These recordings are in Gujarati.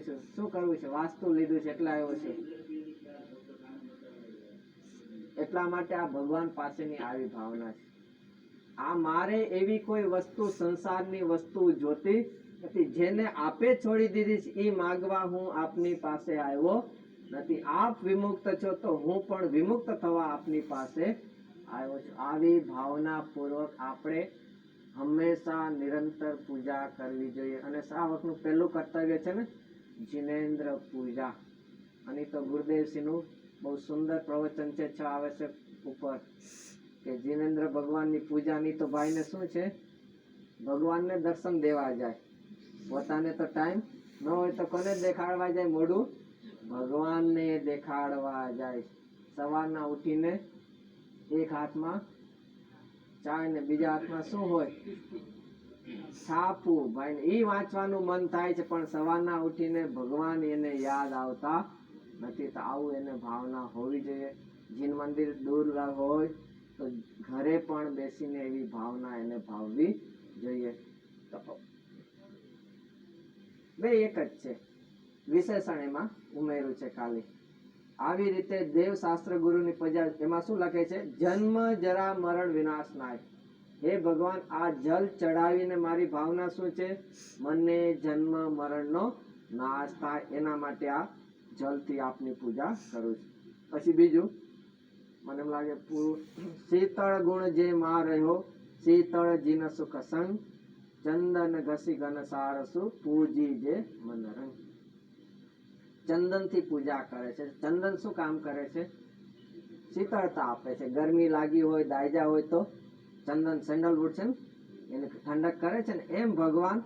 છું, શું કરવું છે, વાસ્તુ લીધું છે એટલે આવ્યો છું. એટલા માટે આ ભગવાન પાસેની આવી ભાવના છે. આ મારે એવી કોઈ વસ્તુ સંસારની વસ્તુ જોતી નથી. જેને આપે છોડી દીધી છે એ માગવા હું આપની પાસે આવ્યો નથી. આપ વિમુક્ત છો તો હું પણ વિમુક્ત થવા આપની પાસે આવ્યો છું. આવી ભાવના પૂર્વક આપણે હંમેશા નિરંતર પૂજા કરવી જોઈએ. અને શ્રાવકનું પહેલું કર્તવ્ય છે ને જિનેન્દ્ર પૂજા. અને તો ગુરુદેવસિંહનું બહુ સુંદર પ્રવચન છે 6 આવશ્યક ઉપર કે જિનેન્દ્ર ભગવાનની પૂજાની તો ભાઈને શું છે, ભગવાનને દર્શન દેવા જાય. પોતાને તો ટાઈમ ન હોય તો કોને દેખાડવા જાય મોઢું? ભગવાનને દેખાડવા જાય. સવારના ઉઠીને એક હાથમાં ચાય ને બીજા હાથમાં શું હોય? છાપું. ભાઈને ઈ વાંચવાનું મન થાય છે પણ સવારના ઉઠીને ભગવાન એને યાદ આવતા નથી. તો આવું એને ભાવના હોવી જોઈએ. જીન મંદિર દૂર હોય તો ઘરે પણ બેસીને એવી ભાવના એને ભાવવી જોઈએ. તો બે એક જ છે, વિશેષણ એમાં ઉમેર્યું છે ખાલી. આવી રીતે દેવ શાસ્ત્ર ગુરુની પૂજા એમાં શું લખે છે? જન્મ જરા મરણ વિનાશ નાય. હે ભગવાન, આ જલ ચડાવીને મારી ભાવના શું છે? મને જન્મ મરણનો નાશ થાય એના માટે આ જલથી આપની પૂજા કરું છું. પછી બીજું મને એમ લાગે શીતળ ગુણ જે માં રહ્યો, શીતળ જીન સુખ સંગ, ચંદન ઘસી ઘન સારસુ, પૂજી જે મન રંગ. ચંદન થી પૂજા કરે છે. ચંદન શું કામ કરે છે? શીતળતા આપે છે. ગરમી લાગી હોય, દાયજા હોય તો ચંદન સેન્ડલવુડ છે ને એને ઠંડક કરે છે ને, એમ ભગવાન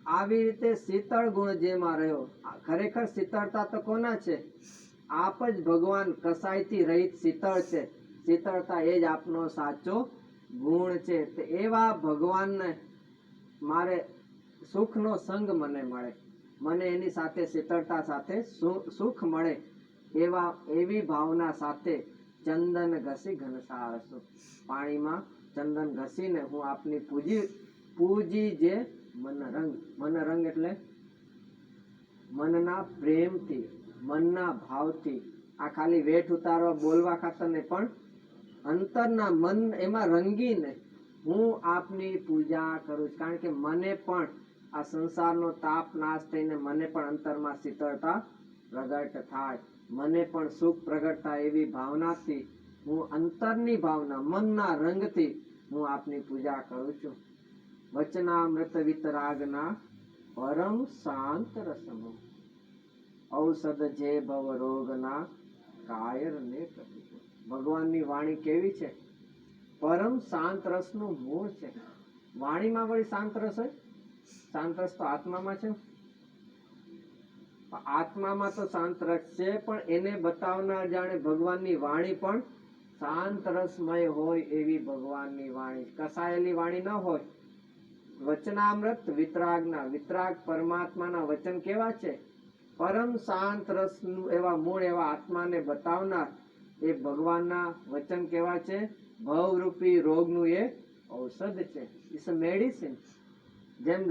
આવી રીતે શીતળ ગુણ જેમાં રહ્યો. ખરેખર શીતળતા તો કોના છે? આપ જ ભગવાન કસાયથી રહિત શીતળ છે. શીતળતા એ જ આપનો સાચો ગુણ છે. તો એવા ભગવાનને મારે સુખનો સંગ મને મળે, મને એની સાથે શીતળતા સાથે સુખ મળે એવી ભાવના સાથે ચંદન ઘસી ઘનસારસુ, પાણીમાં ચંદન ઘસીને હું આપની પૂજી જે મન રંગ. મન રંગ એટલે મનના પ્રેમથી, મનના ભાવથી. આ ખાલી વેઠ ઉતારવા બોલવા ખાતર ને પણ અંતરના મન એમાં રંગીને હું આપની પૂજા કરું છું. કારણ કે મને પણ આ સંસારનો તાપ નાશ થઈને મને પણ અંતરમાં શીતળતા પ્રગટ થાય, મને પણ સુખ પ્રગટ થાય એવી ભાવનાથી હું અંતરની ભાવના, મનના રંગથી હું આપની પૂજા કરું છું. વચનામૃત વિતરાગના પરમ શાંત રસમો, ઔષધ જે ભવ રોગના કાયર ને પ્રતિકો. ભગવાનની વાણી કેવી છે? પરમ શાંત રસનું મૂળ છે. વાણીમાં વળી શાંત રસ હોય? શાંત રસ તો આત્મામાં છે. આત્મામાં તો શાંત રસ છે પણ એને બતાવનાર જાણે ભગવાનની વાણી પણ શાંત રસમય હોય એવી ભગવાનની વાણી. કસાયેલી વાણી ન હોય. વચનામૃત વિતરાગના, વિતરાગ પરમાત્માના વચન કેવા છે? પરમ શાંત રસનું એવા મૂળ એવા આત્માને બતાવનાર એ ભગવાનના વચન કેવા છે? ભવરૂપી રોગનું એ ઔષધ છે. It's a medicine. જેમ